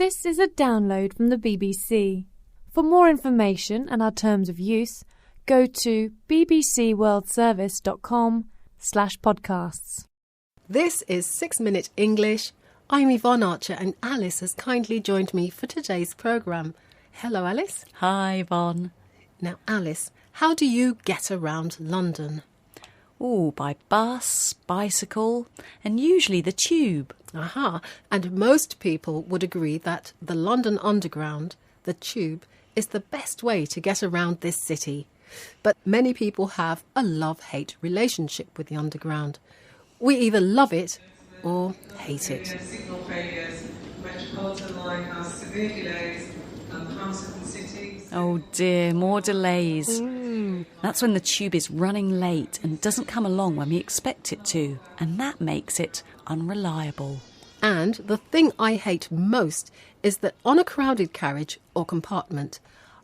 This is a download from the BBC. For more information and our terms of use, go to bbcworldservice.com/podcasts. This is 6 Minute English. I'm Yvonne Archer and Alice has kindly joined me for today's programme. Hello, Alice. Hi, Yvonne. Now, Alice, how do you get around London? Oh, by bus, bicycle, and usually the tube. Aha, and most people would agree that the London Underground, the tube, is the best way to get around this city. But many people have a love-hate relationship with the Underground. We either love it or hate it. Signal failures, Metropolitan line has severe delays, and Hampstead cities. Oh dear, more delays. That's when the tube is running late and doesn't come along when we expect it to, and that makes it unreliable. And the thing I hate most is that on a crowded carriage or compartment,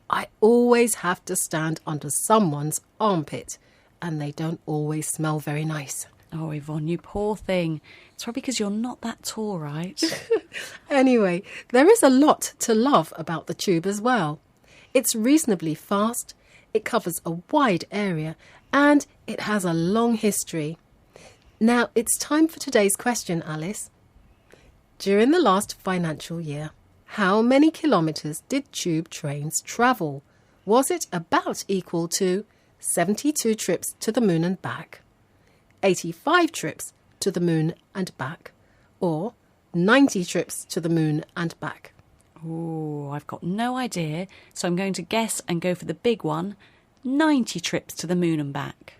I always have to stand under someone's armpit, and they don't always smell very nice. Oh, Yvonne, you poor thing. It's probably because you're not that tall, right? Anyway, there is a lot to love about the tube as well. It's reasonably fast, it covers a wide area, and it has a long history. Now, it's time for today's question, Alice. During the last financial year, how many kilometres did tube trains travel? Was it about equal to 72 trips to the moon and back, 85 trips to the moon and back, or 90 trips to the moon and back? Oh, I've got no idea, so I'm going to guess and go for the big one, 90 trips to the moon and back.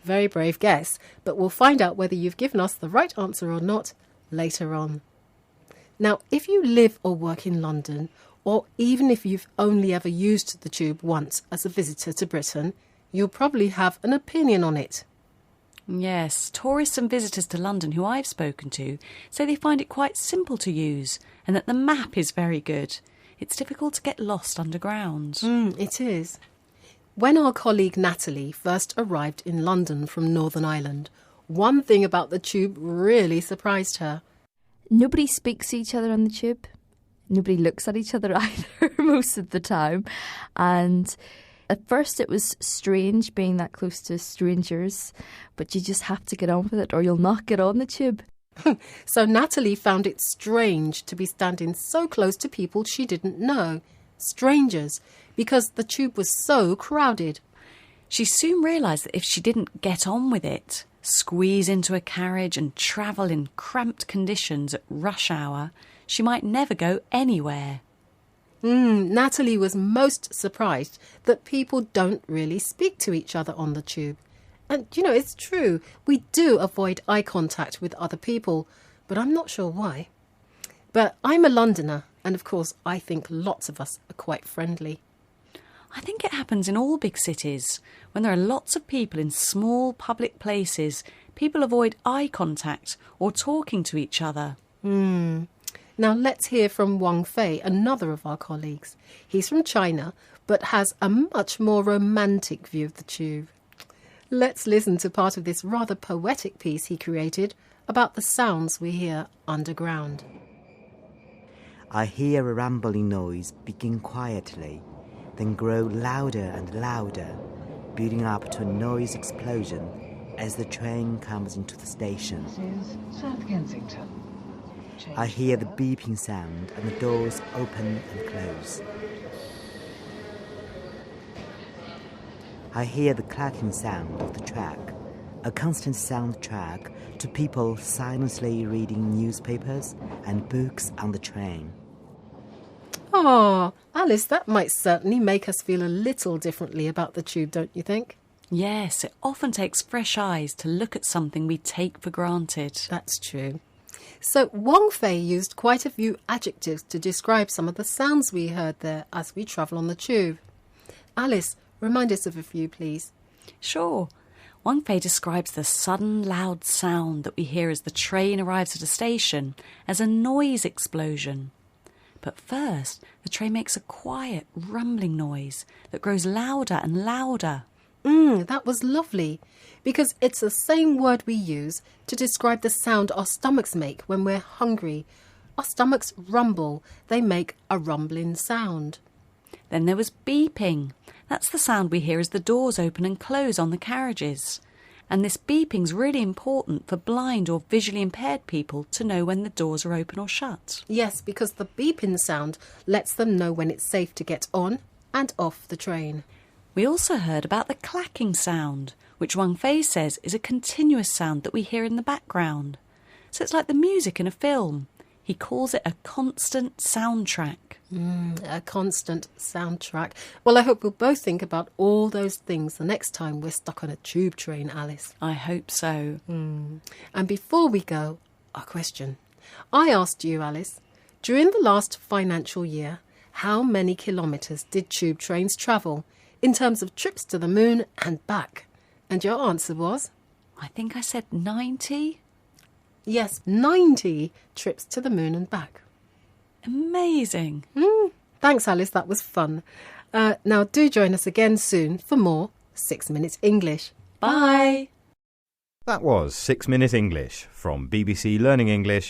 Very brave guess, but we'll find out whether you've given us the right answer or not later on. Now, if you live or work in London, or even if you've only ever used the tube once as a visitor to Britain, you'll probably have an opinion on it. Yes, tourists and visitors to London who I've spoken to say they find it quite simple to use and that the map is very good. It's difficult to get lost underground. It is. When our colleague Natalie first arrived in London from Northern Ireland, one thing about the tube really surprised her. Nobody speaks to each other on the tube. Nobody looks at each other either most of the time. And at first it was strange being that close to strangers, but you just have to get on with it or you'll not get on the tube. So Natalie found it strange to be standing so close to people she didn't know, strangers, because the tube was so crowded. She soon realised that if she didn't get on with it, squeeze into a carriage and travel in cramped conditions at rush hour, she might never go anywhere. Natalie was most surprised that people don't really speak to each other on the tube. And, it's true, we do avoid eye contact with other people, but I'm not sure why. But I'm a Londoner, and of course I think lots of us are quite friendly. I think it happens in all big cities. When there are lots of people in small public places, people avoid eye contact or talking to each other. Now let's hear from Wang Fei, another of our colleagues. He's from China, but has a much more romantic view of the tube. Let's listen to part of this rather poetic piece he created about the sounds we hear underground. I hear a rumbling noise begin quietly, then grow louder and louder, building up to a noise explosion as the train comes into the station. This is South Kensington. I hear the beeping sound and the doors open and close. I hear the clacking sound of the track, a constant soundtrack to people silently reading newspapers and books on the train. Oh, Alice, that might certainly make us feel a little differently about the tube, don't you think? Yes, it often takes fresh eyes to look at something we take for granted. That's true. So Wang Fei used quite a few adjectives to describe some of the sounds we heard there as we travel on the tube. Alice, remind us of a few, please. Sure. Wang Fei describes the sudden loud sound that we hear as the train arrives at a station as a noise explosion. But first, the train makes a quiet, rumbling noise that grows louder and louder. That was lovely, because it's the same word we use to describe the sound our stomachs make when we're hungry. Our stomachs rumble. They make a rumbling sound. Then there was beeping. That's the sound we hear as the doors open and close on the carriages. And this beeping's really important for blind or visually impaired people to know when the doors are open or shut. Yes, because the beeping sound lets them know when it's safe to get on and off the train. We also heard about the clacking sound, which Wang Fei says is a continuous sound that we hear in the background. So it's like the music in a film. He calls it a constant soundtrack. A constant soundtrack. Well, I hope we'll both think about all those things the next time we're stuck on a tube train, Alice. I hope so. And before we go, a question. I asked you, Alice, during the last financial year, how many kilometres did tube trains travel in terms of trips to the moon and back? And your answer was? I think I said 90. Yes, 90 trips to the moon and back. Amazing. Thanks, Alice. That was fun. Now do join us again soon for more 6 Minutes English. Bye. That was 6 Minute English from BBC Learning English